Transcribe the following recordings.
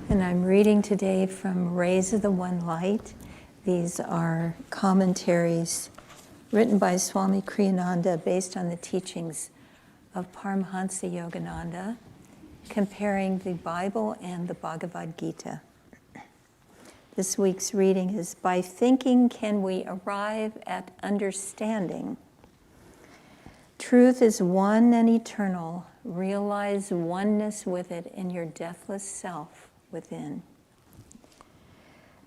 And I'm reading today from Rays of the One Light. These are commentaries written by Swami Kriyananda based on the teachings of Paramahansa Yogananda, comparing the Bible and the Bhagavad Gita. This week's reading is, "By thinking can we arrive at understanding? Truth is one and eternal. Realize oneness with it in your deathless self within."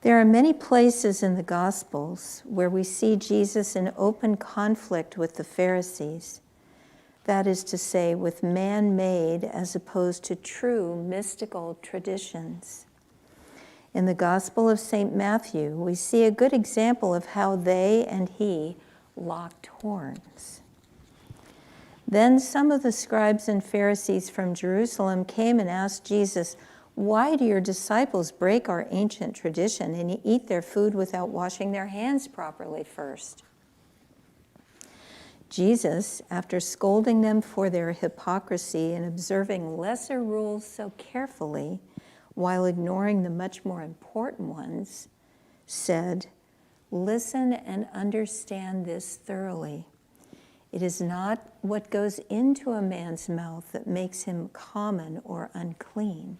There are many places in the Gospels where we see Jesus in open conflict with the Pharisees. That is to say, with man-made as opposed to true mystical traditions. In the Gospel of St. Matthew, we see a good example of how they and he locked horns. Then some of the scribes and Pharisees from Jerusalem came and asked Jesus, "Why do your disciples break our ancient tradition and eat their food without washing their hands properly first?" Jesus, after scolding them for their hypocrisy and observing lesser rules so carefully while ignoring the much more important ones, said, "Listen and understand this thoroughly. It is not what goes into a man's mouth that makes him common or unclean.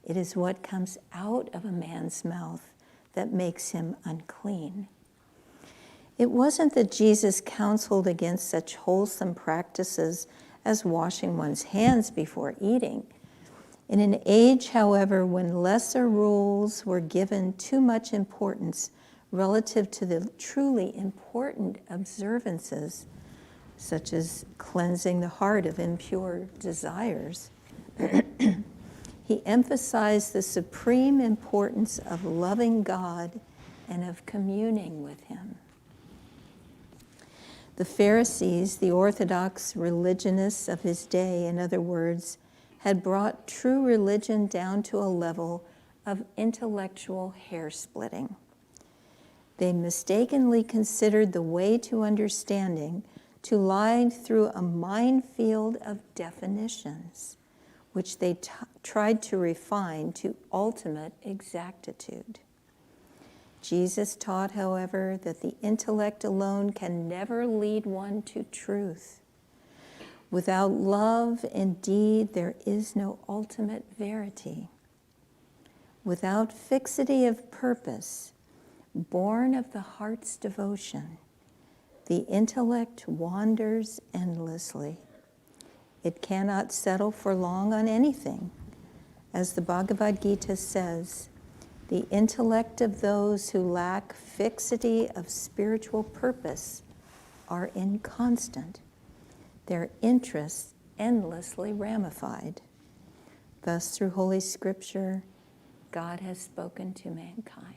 It is what comes out of a man's mouth that makes him unclean." It wasn't that Jesus counseled against such wholesome practices as washing one's hands before eating. In an age, however, when lesser rules were given too much importance relative to the truly important observances, such as cleansing the heart of impure desires, he emphasized the supreme importance of loving God and of communing with him. The Pharisees, the orthodox religionists of his day, in other words, had brought true religion down to a level of intellectual hair-splitting. They mistakenly considered the way to understanding to lie through a minefield of definitions, which they tried to refine to ultimate exactitude. Jesus taught, however, that the intellect alone can never lead one to truth. Without love, indeed, there is no ultimate verity. Without fixity of purpose, born of the heart's devotion, the intellect wanders endlessly. It cannot settle for long on anything. As the Bhagavad Gita says, the intellect of those who lack fixity of spiritual purpose are inconstant, their interests endlessly ramified. Thus, through Holy Scripture, God has spoken to mankind.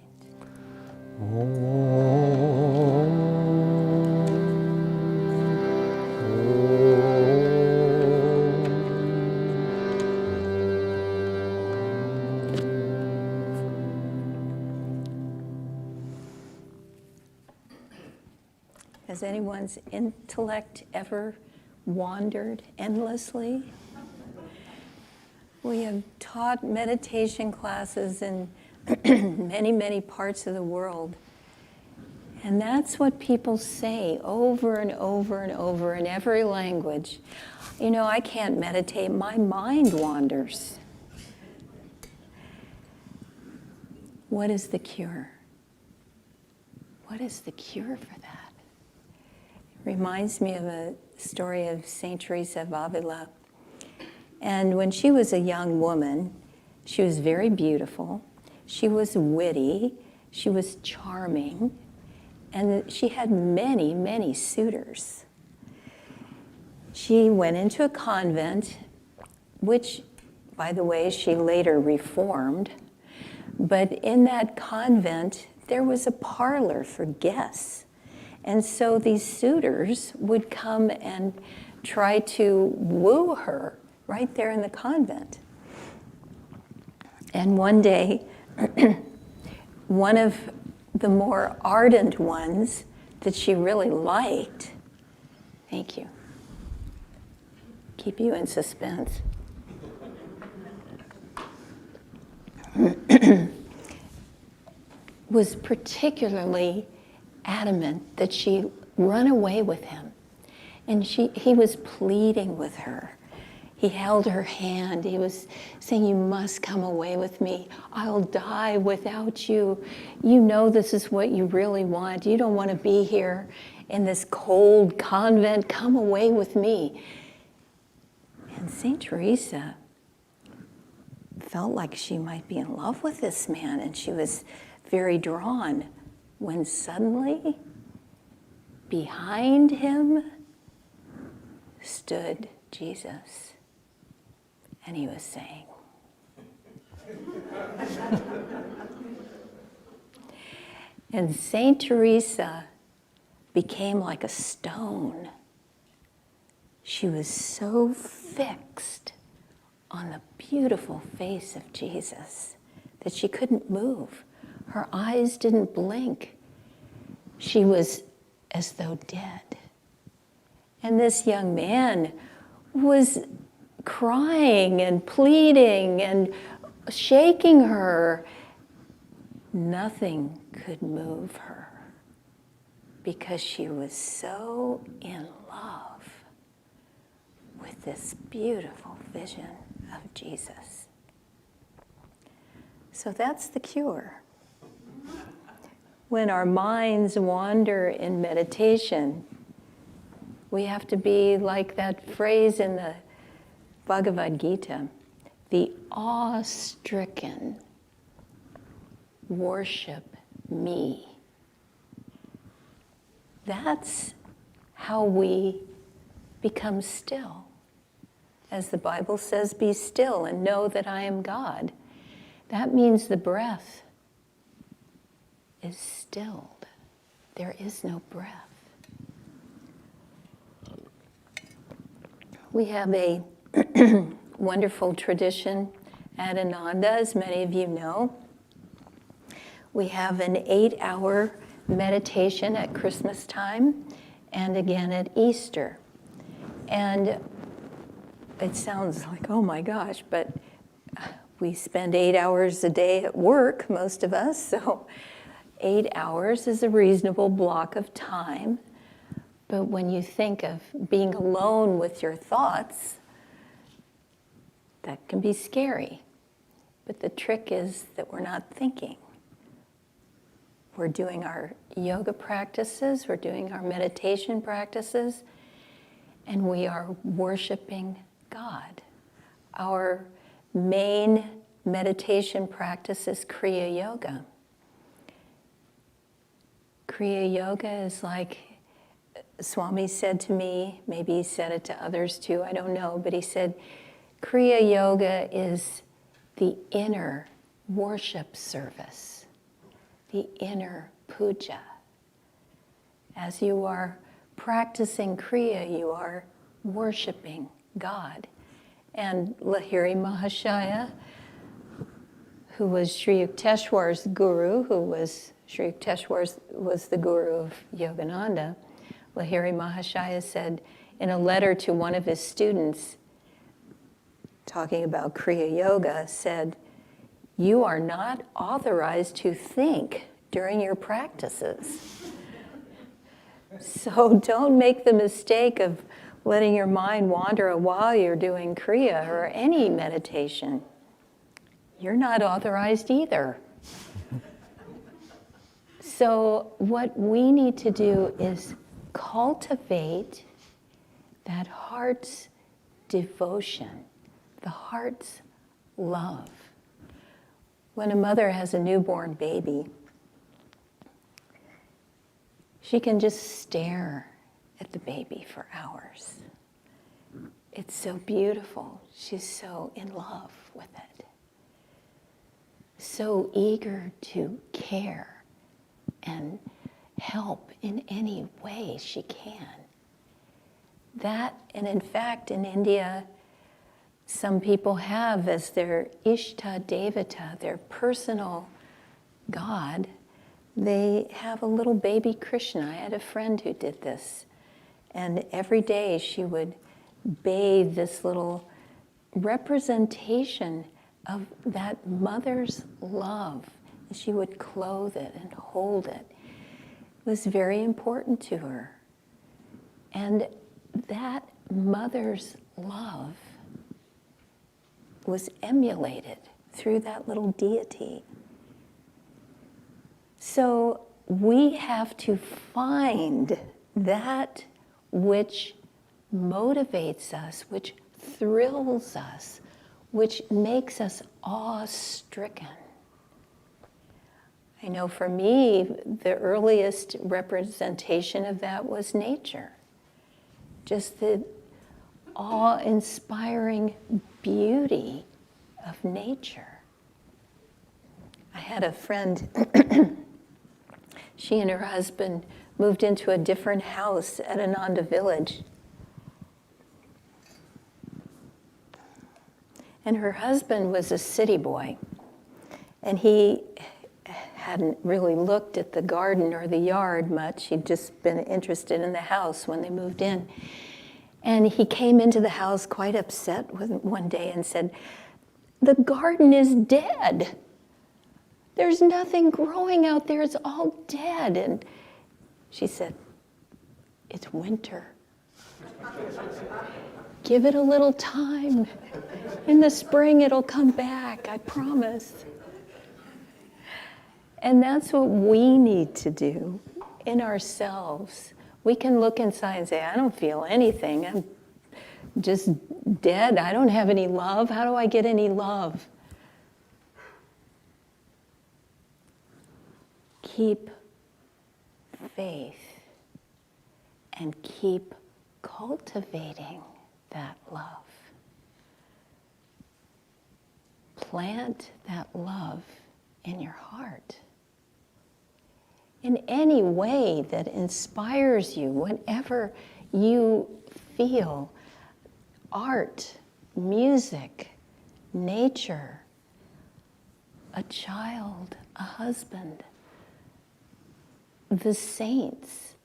Has anyone's intellect ever wandered endlessly? We have taught meditation classes in many, many parts of the world. And that's what people say over and over and over in every language. You know, I can't meditate, my mind wanders. What is the cure? What is the cure for that? Reminds me of a story of Saint Teresa of Avila. And when she was a young woman, she was very beautiful, she was witty, she was charming, and she had many, many suitors. She went into a convent, which, by the way, she later reformed. But in that convent, there was a parlor for guests. And so these suitors would come and try to woo her right there in the convent. And one day, one of the more ardent ones that she really liked, thank you, keep you in suspense. was particularly adamant that she run away with him. And he was pleading with her. He held her hand. He was saying, you must come away with me. I'll die without you. You know this is what you really want. You don't want to be here in this cold convent. Come away with me. And St. Teresa felt like she might be in love with this man, and she was very drawn, when suddenly, behind him stood Jesus. And he was saying, and St. Teresa became like a stone. She was so fixed on the beautiful face of Jesus that she couldn't move. Her eyes didn't blink. She was as though dead. And this young man was crying and pleading and shaking her. Nothing could move her because she was so in love with this beautiful vision of Jesus. So that's the cure. When our minds wander in meditation, we have to be like that phrase in the Bhagavad Gita, the awe-stricken worship me. That's how we become still. As the Bible says, be still and know that I am God. That means the breath is stilled. There is no breath. We have a wonderful tradition at Ananda, as many of you know. We have an 8-hour meditation at Christmas time and again at Easter. And it sounds like, oh my gosh, but we spend 8 hours a day at work, most of us, so 8 hours is a reasonable block of time. But when you think of being alone with your thoughts, that can be scary. But the trick is that we're not thinking. We're doing our yoga practices, we're doing our meditation practices, and we are worshiping God. Our main meditation practice is Kriya Yoga. Kriya Yoga is like Swami said to me, maybe he said it to others too, I don't know, but he said, Kriya Yoga is the inner worship service, the inner puja. As you are practicing Kriya, you are worshiping God. And Lahiri Mahashaya, who was Sri Yukteswar's guru, Sri Yukteswar was the guru of Yogananda, Lahiri Mahashaya said in a letter to one of his students, talking about Kriya Yoga, said, you are not authorized to think during your practices. So don't make the mistake of letting your mind wander while you're doing Kriya or any meditation. You're not authorized either. So what we need to do is cultivate that heart's devotion, the heart's love. When a mother has a newborn baby, she can just stare at the baby for hours. It's so beautiful. She's so in love with it. So eager to care and help in any way she can. That, and in fact, in India, some people have as their Ishta Devata, their personal god, they have a little baby Krishna. I had a friend who did this. And every day she would bathe this little representation of that mother's love. She would clothe it and hold it. It was very important to her. And that mother's love was emulated through that little deity. So we have to find that which motivates us, which thrills us, which makes us awe-stricken. I know for me, the earliest representation of that was nature. Just the awe-inspiring beauty of nature. I had a friend, she and her husband moved into a different house at Ananda village. And her husband was a city boy, and he hadn't really looked at the garden or the yard much. He'd just been interested in the house when they moved in. And he came into the house quite upset one day and said, "The garden is dead. There's nothing growing out there. It's all dead." And she said, "It's winter. Give it a little time. In the spring, it'll come back, I promise." And that's what we need to do in ourselves. We can look inside and say, "I don't feel anything. I'm just dead. I don't have any love. How do I get any love?" Keep faith and keep cultivating that love. Plant that love in your heart. In any way that inspires you, whenever you feel art, music, nature, a child, a husband, the saints,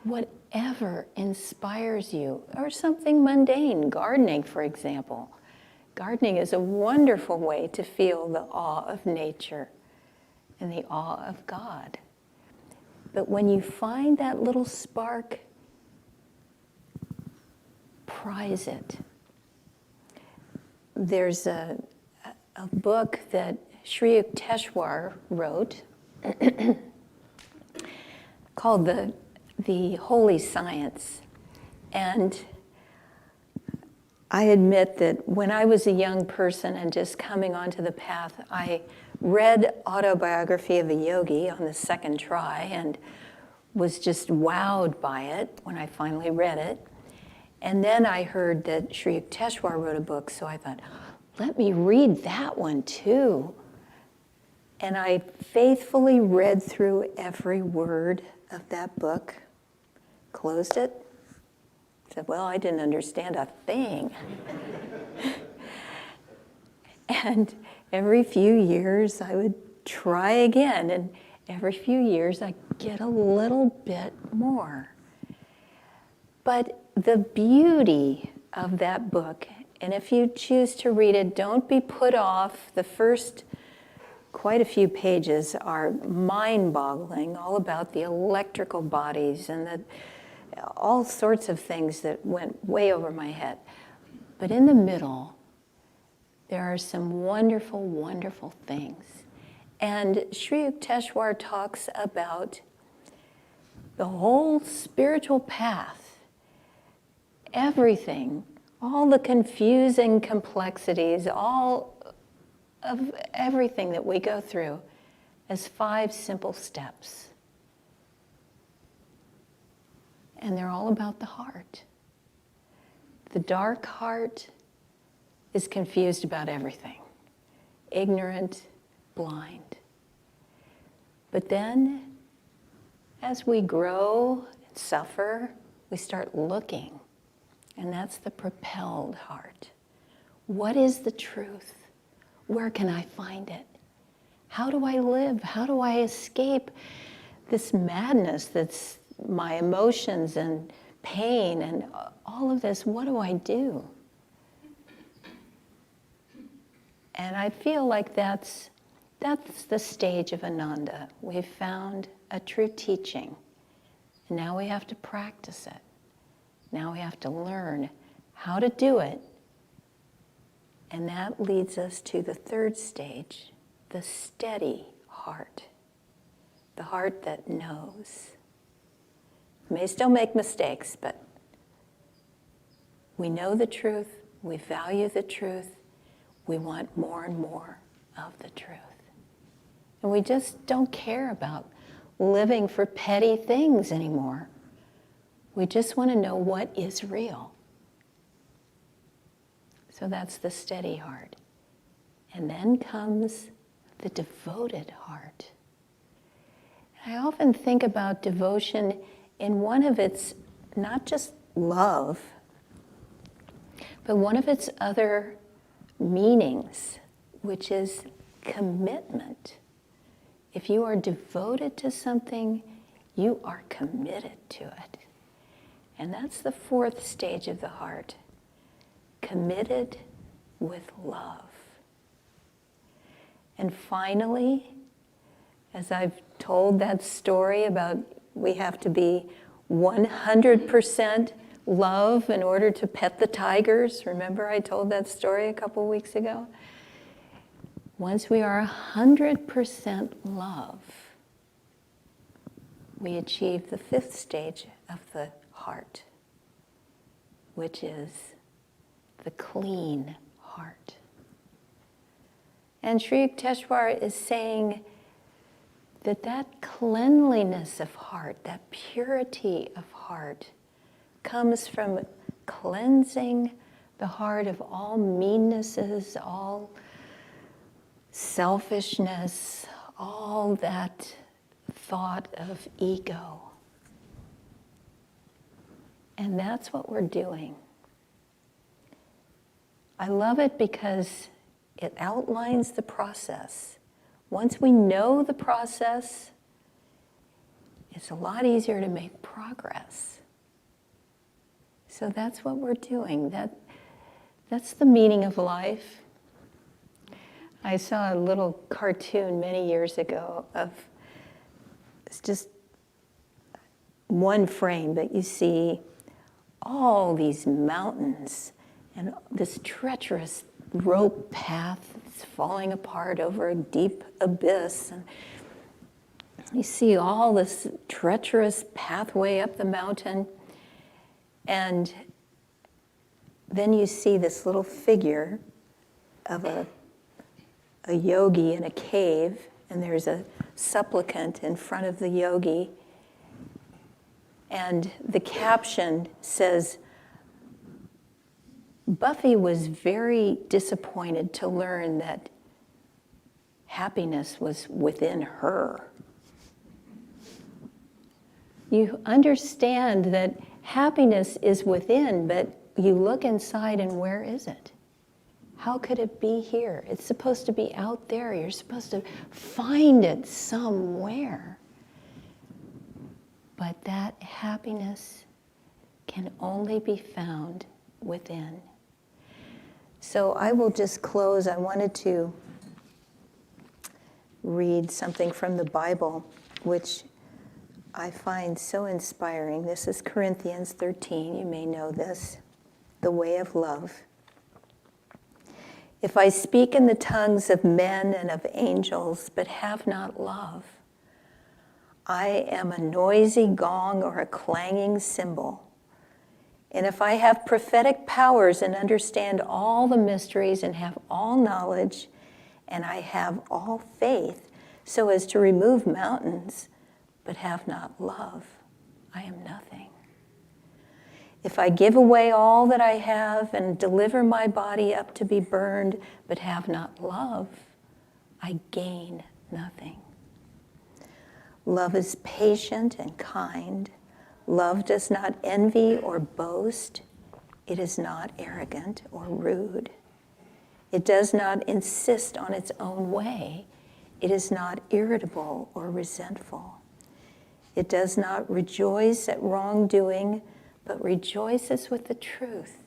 whatever inspires you, or something mundane, gardening, for example. Gardening is a wonderful way to feel the awe of nature and the awe of God. But when you find that little spark, prize it. There's a book that Sri Yukteswar wrote called the Holy Science. And I admit that when I was a young person and just coming onto the path, I read Autobiography of a Yogi on the second try and was just wowed by it when I finally read it. And then I heard that Sri Yukteswar wrote a book, so I thought, let me read that one too. And I faithfully read through every word of that book, closed it, said, well, I didn't understand a thing. And every few years I would try again, and every few years I get a little bit more. But the beauty of that book, and if you choose to read it, don't be put off. The first quite a few pages are mind-boggling, all about the electrical bodies and all sorts of things that went way over my head. But in the middle, there are some wonderful, wonderful things. And Sri Yukteswar talks about the whole spiritual path, everything, all the confusing complexities, all of everything that we go through as 5 simple steps. And they're all about the heart. The dark heart is confused about everything, ignorant, blind. But then, as we grow and suffer, we start looking, and that's the propelled heart. What is the truth? Where can I find it? How do I live? How do I escape this madness that's my emotions and pain and all of this? What do I do? And I feel like that's the stage of Ananda. We've found a true teaching. And now we have to practice it. Now we have to learn how to do it. And that leads us to the third stage, the steady heart. The heart that knows. We may still make mistakes, but we know the truth, we value the truth, we want more and more of the truth. And we just don't care about living for petty things anymore. We just want to know what is real. So that's the steady heart. And then comes the devoted heart. I often think about devotion in one of its, not just love, but one of its other meanings, which is commitment. If you are devoted to something, you are committed to it. And that's the fourth stage of the heart. Committed with love. And finally, as I've told that story about we have to be 100% love in order to pet the tigers. Remember I told that story a couple weeks ago? Once we are 100% love, we achieve the fifth stage of the heart, which is the clean heart. And Sri Yukteswar is saying that cleanliness of heart, that purity of heart, comes from cleansing the heart of all meannesses, all selfishness, all that thought of ego. And that's what we're doing. I love it because it outlines the process. Once we know the process, it's a lot easier to make progress. So that's what we're doing. That's the meaning of life. I saw a little cartoon many years ago of, it's just one frame, but you see all these mountains and this treacherous rope path that's falling apart over a deep abyss. And you see all this treacherous pathway up the mountain. And then you see this little figure of a yogi in a cave, and there's a supplicant in front of the yogi. And the caption says, Buffy was very disappointed to learn that happiness was within her. You understand that happiness is within, but you look inside and where is it? How could it be here? It's supposed to be out there. You're supposed to find it somewhere. But that happiness can only be found within. So I will just close. I wanted to read something from the Bible, which I find so inspiring. This is Corinthians 13. You may know this. The way of love. If I speak in the tongues of men and of angels, but have not love, I am a noisy gong or a clanging cymbal. And if I have prophetic powers and understand all the mysteries and have all knowledge, and I have all faith so as to remove mountains, but have not love, I am nothing. If I give away all that I have and deliver my body up to be burned, but have not love, I gain nothing. Love is patient and kind. Love does not envy or boast. It is not arrogant or rude. It does not insist on its own way. It is not irritable or resentful. It does not rejoice at wrongdoing, but rejoices with the truth.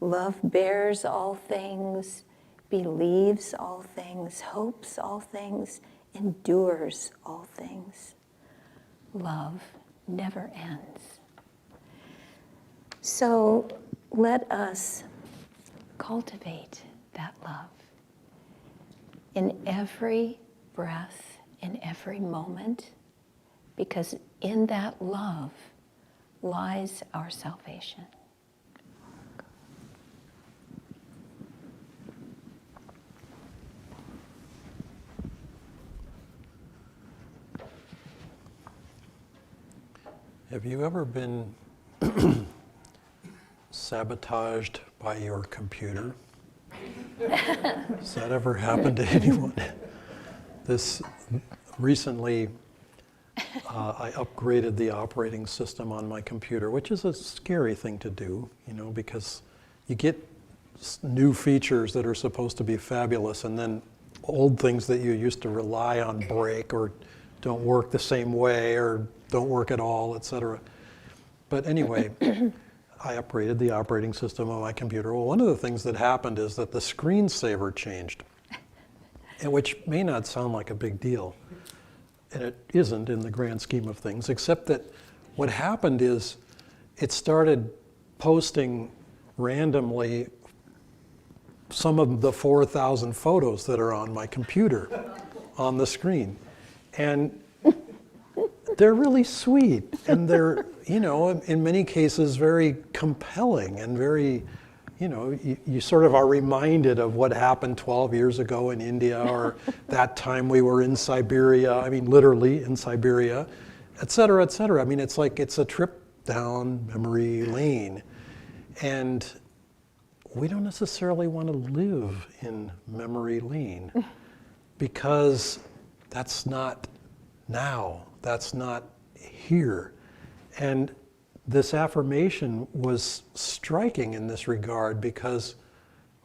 Love bears all things, believes all things, hopes all things, endures all things. Love never ends. So let us cultivate that love in every breath, in every moment, because in that love lies our salvation. Have you ever been sabotaged by your computer? Has that ever happened to anyone? This recently, I upgraded the operating system on my computer, which is a scary thing to do, because you get new features that are supposed to be fabulous, and then old things that you used to rely on break or don't work the same way or don't work at all, etc. But anyway, I upgraded the operating system on my computer. Well, one of the things that happened is that the screensaver changed, and which may not sound like a big deal, and it isn't in the grand scheme of things, except that what happened is it started posting randomly some of the 4,000 photos that are on my computer on the screen. And they're really sweet, and they're, in many cases very compelling and very, you sort of are reminded of what happened 12 years ago in India, or that time we were in Siberia, literally in Siberia, et cetera, et cetera. It's like it's a trip down memory lane. And we don't necessarily want to live in memory lane because that's not now. That's not here. And this affirmation was striking in this regard because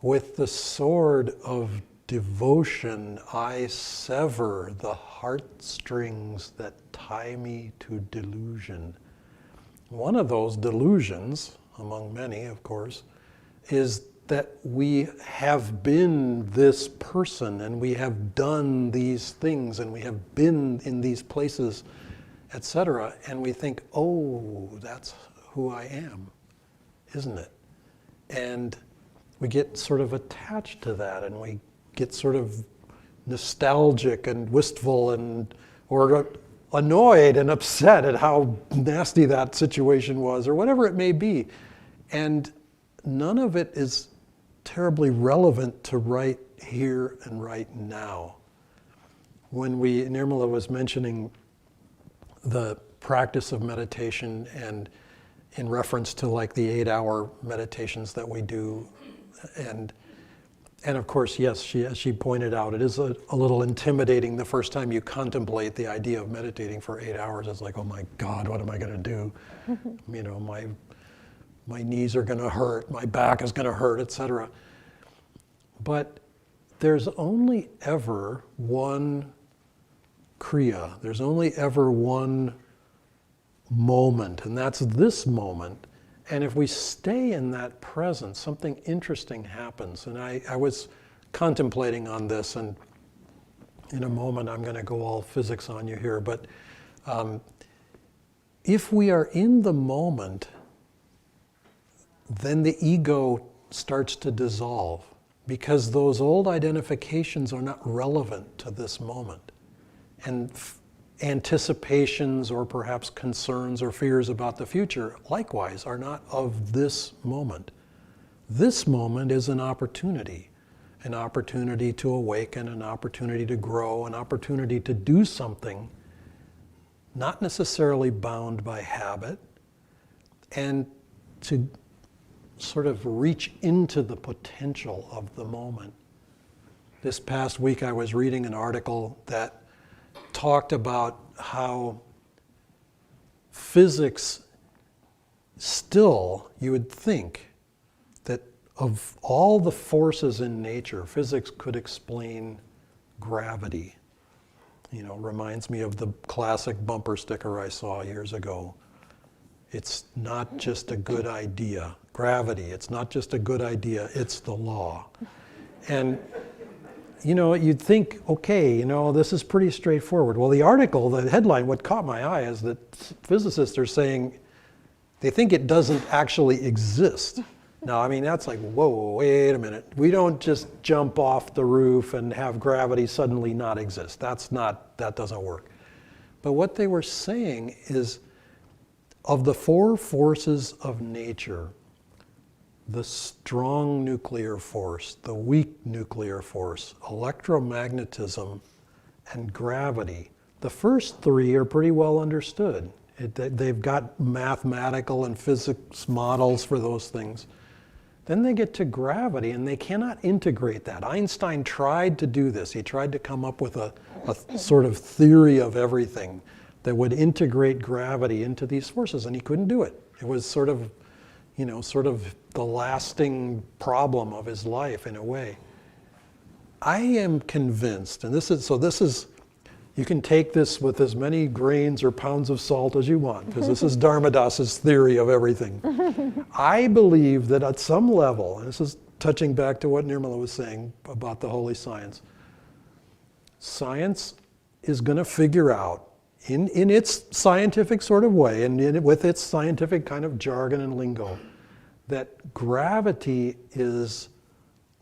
with the sword of devotion, I sever the heartstrings that tie me to delusion. One of those delusions, among many, of course, is that we have been this person and we have done these things and we have been in these places, etc. And we think, oh, that's who I am, isn't it? And we get sort of attached to that, and we get sort of nostalgic and wistful or annoyed and upset at how nasty that situation was, or whatever it may be. And none of it is terribly relevant to right here and right now. When Nirmala was mentioning the practice of meditation, and in reference to like the 8-hour meditations that we do, and of course, yes, she pointed out, it is a little intimidating the first time you contemplate the idea of meditating for 8 hours. It's like, oh my God, what am I going to do? My knees are going to hurt, my back is going to hurt, etc. But there's only ever one kriya, there's only ever one moment, and that's this moment. And if we stay in that presence, something interesting happens. And I was contemplating on this, and in a moment I'm going to go all physics on you here, but if we are in the moment, then the ego starts to dissolve, because those old identifications are not relevant to this moment. And anticipations or perhaps concerns or fears about the future, likewise, are not of this moment. This moment is an opportunity to awaken, an opportunity to grow, an opportunity to do something, not necessarily bound by habit, and to sort of reach into the potential of the moment. This past week I was reading an article that talked about how physics still, you would think that of all the forces in nature, physics could explain gravity. Reminds me of the classic bumper sticker I saw years ago. It's not just a good idea. Gravity, it's not just a good idea, it's the law. And, you'd think, okay, this is pretty straightforward. Well, the article, the headline, what caught my eye is that physicists are saying they think it doesn't actually exist. Now, that's like, whoa, wait a minute. We don't just jump off the roof and have gravity suddenly not exist. That doesn't work. But what they were saying is, of the four forces of nature, the strong nuclear force, the weak nuclear force, electromagnetism, and gravity, the first three are pretty well understood. They've got mathematical and physics models for those things. Then they get to gravity, and they cannot integrate that. Einstein tried to do this. He tried to come up with a sort of theory of everything that would integrate gravity into these forces, and he couldn't do it. It was sort of the lasting problem of his life in a way. I am convinced, and this is, you can take this with as many grains or pounds of salt as you want, because this is Dharmadas's theory of everything. I believe that at some level, and this is touching back to what Nirmala was saying about the holy science, science is going to figure out, in its scientific sort of way, and with its scientific kind of jargon and lingo, that gravity is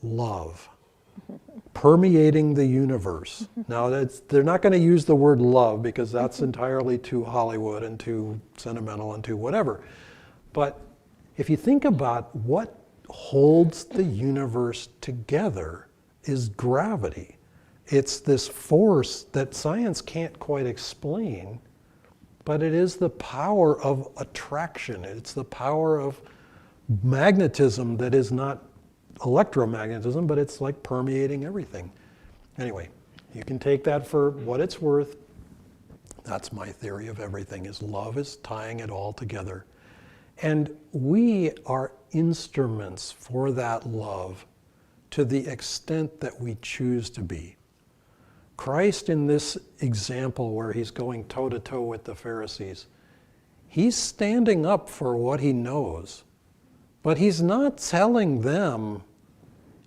love permeating the universe. Now, they're not going to use the word love because that's entirely too Hollywood and too sentimental and too whatever. But if you think about what holds the universe together is gravity. It's this force that science can't quite explain, but it is the power of attraction. It's the power of magnetism that is not electromagnetism, but it's like permeating everything. Anyway, you can take that for what it's worth. That's my theory of everything, is love is tying it all together. And we are instruments for that love to the extent that we choose to be. Christ, in this example where he's going toe-to-toe with the Pharisees, he's standing up for what he knows. But he's not telling them,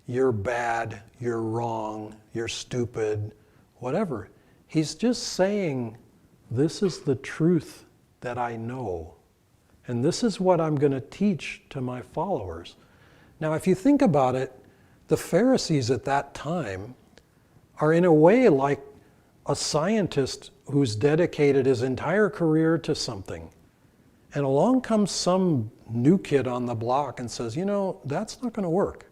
you're bad, you're wrong, you're stupid, whatever. He's just saying, this is the truth that I know. And this is what I'm going to teach to my followers. Now, if you think about it, the Pharisees at that time are in a way like a scientist who's dedicated his entire career to something. And along comes some new kid on the block and says, that's not going to work.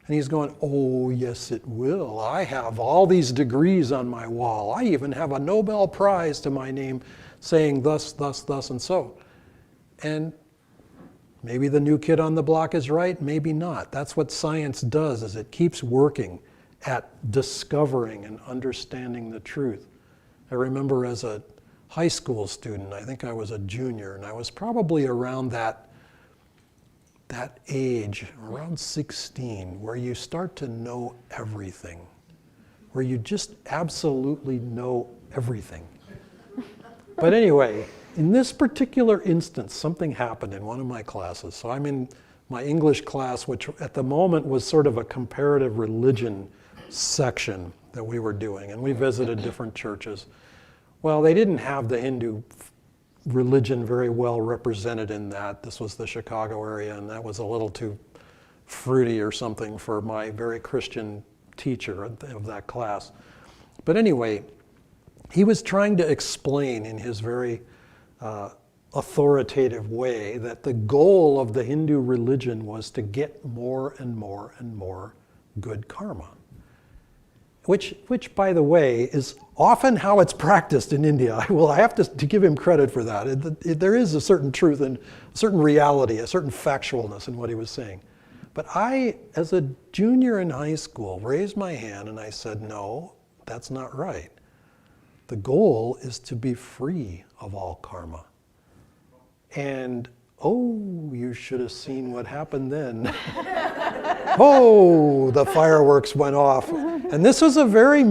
And he's going, oh, yes, it will. I have all these degrees on my wall. I even have a Nobel Prize to my name saying thus, thus, thus, and so. And maybe the new kid on the block is right, maybe not. That's what science does, is it keeps working at discovering and understanding the truth. I remember as a high school student, I think I was a junior, and I was probably around that age, around 16, where you start to know everything, where you just absolutely know everything. But anyway, in this particular instance, something happened in one of my classes. So I'm in my English class, which at the moment was sort of a comparative religion section that we were doing, and we visited different churches. Well, they didn't have the Hindu religion very well represented in that. This was the Chicago area, and that was a little too fruity or something for my very Christian teacher of that class. But anyway, he was trying to explain in his very authoritative way that the goal of the Hindu religion was to get more and more and more good karma. Which, by the way, is often how it's practiced in India. I have to give him credit for that. There is a certain truth and a certain reality, a certain factualness in what he was saying. But I, as a junior in high school, raised my hand and I said, no, that's not right. The goal is to be free of all karma. And, oh, you should have seen what happened then. Oh, the fireworks went off. And this was a very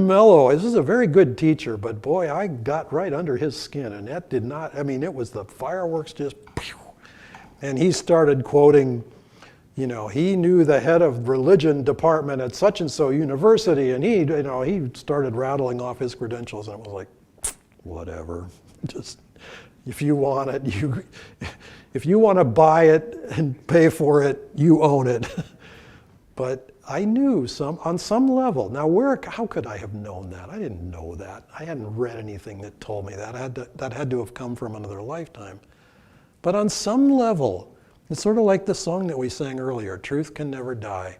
good teacher, but boy, I got right under his skin, and that did not, it was the fireworks just, pew, and he started quoting, he knew the head of religion department at such and so university, and he started rattling off his credentials, and it was like, whatever. Just if you want it, if you want to buy it and pay for it, you own it. But I knew on some level. Now, how could I have known that? I didn't know that. I hadn't read anything that told me that. That had to have come from another lifetime. But on some level, it's sort of like the song that we sang earlier, Truth Can Never Die.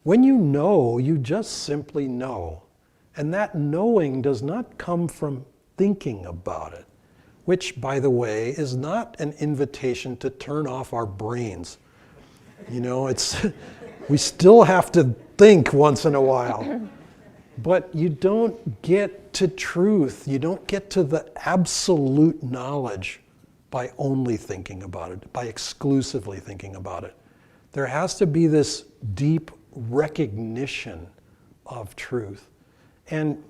When you know, you just simply know. And that knowing does not come from thinking about it, which, by the way, is not an invitation to turn off our brains. We still have to think once in a while. But you don't get to truth, you don't get to the absolute knowledge by only thinking about it, by exclusively thinking about it. There has to be this deep recognition of truth. And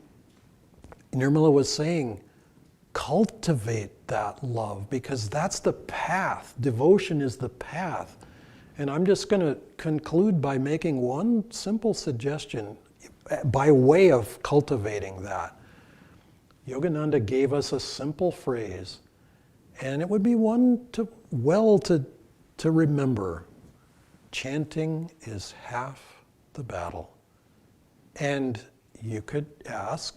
Nirmala was saying, cultivate that love, because that's the path. Devotion is the path. And I'm just going to conclude by making one simple suggestion by way of cultivating that. Yogananda gave us a simple phrase, and it would be one to remember. Chanting is half the battle. And you could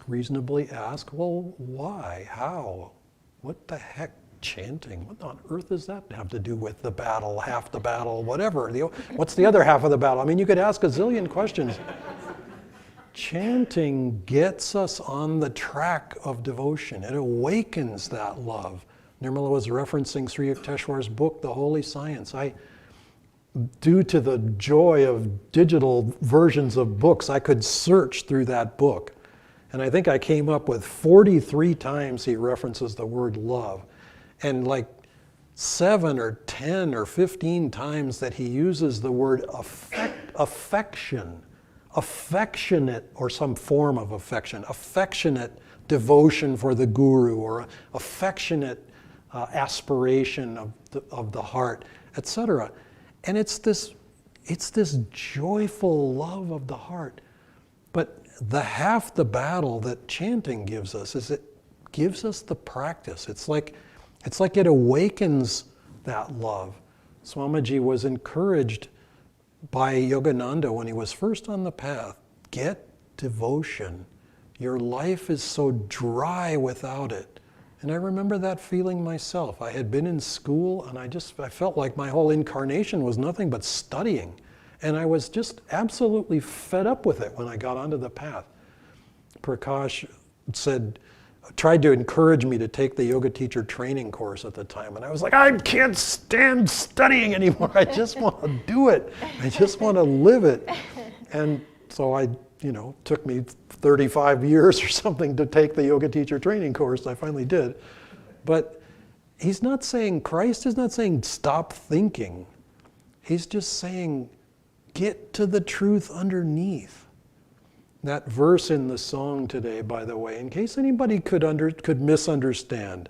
reasonably ask, well, why? How? What the heck? Chanting? What on earth does that have to do with the battle, half the battle, whatever? What's the other half of the battle? I mean, you could ask a zillion questions. Chanting gets us on the track of devotion. It awakens that love. Nirmala was referencing Sri Yukteswar's book, The Holy Science. Due to the joy of digital versions of books, I could search through that book. And I think I came up with 43 times he references the word love. And like 7 or 10 or 15 times that he uses the word affection, affectionate, or some form of affection, affectionate devotion for the guru, or affectionate aspiration of the heart, etc. And it's this joyful love of the heart. But half the battle that chanting gives us is it gives us the practice. It's like it awakens that love. Swamiji was encouraged by Yogananda when he was first on the path. Get devotion. Your life is so dry without it. And I remember that feeling myself. I had been in school and I felt like my whole incarnation was nothing but studying. And I was just absolutely fed up with it when I got onto the path. Prakash tried to encourage me to take the yoga teacher training course at the time. And I was like, I can't stand studying anymore. I just want to do it. I just want to live it. And so took me 35 years or something to take the yoga teacher training course. I finally did. But Christ is not saying stop thinking. He's just saying get to the truth underneath. That verse in the song today, by the way, in case anybody could misunderstand.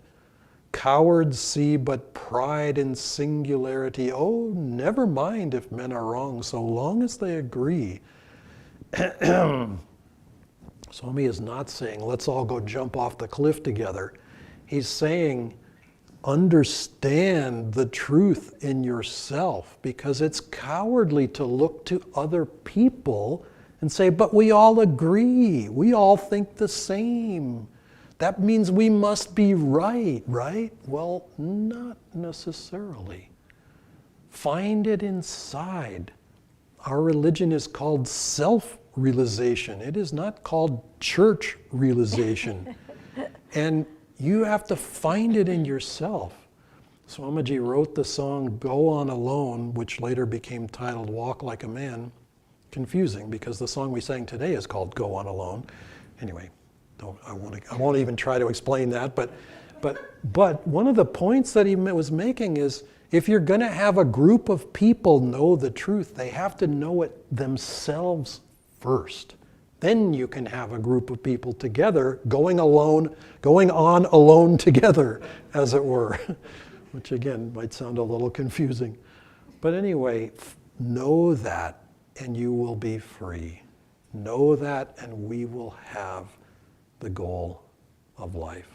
Cowards see but pride in singularity. Oh, never mind if men are wrong, so long as they agree. Swami is not saying, let's all go jump off the cliff together. He's saying, understand the truth in yourself, because it's cowardly to look to other people and say, but we all agree, we all think the same. That means we must be right? Well, not necessarily. Find it inside. Our religion is called self-realization. It is not called church realization. And you have to find it in yourself. Swamiji wrote the song Go On Alone, which later became titled Walk Like a Man. Confusing, because the song we sang today is called Go On Alone. Anyway, I won't even try to explain that, but one of the points that he was making is, if you're going to have a group of people know the truth, they have to know it themselves first. Then you can have a group of people together going on alone together, as it were, which again might sound a little confusing. But anyway, Know that and you will be free. Know that and we will have the goal of life.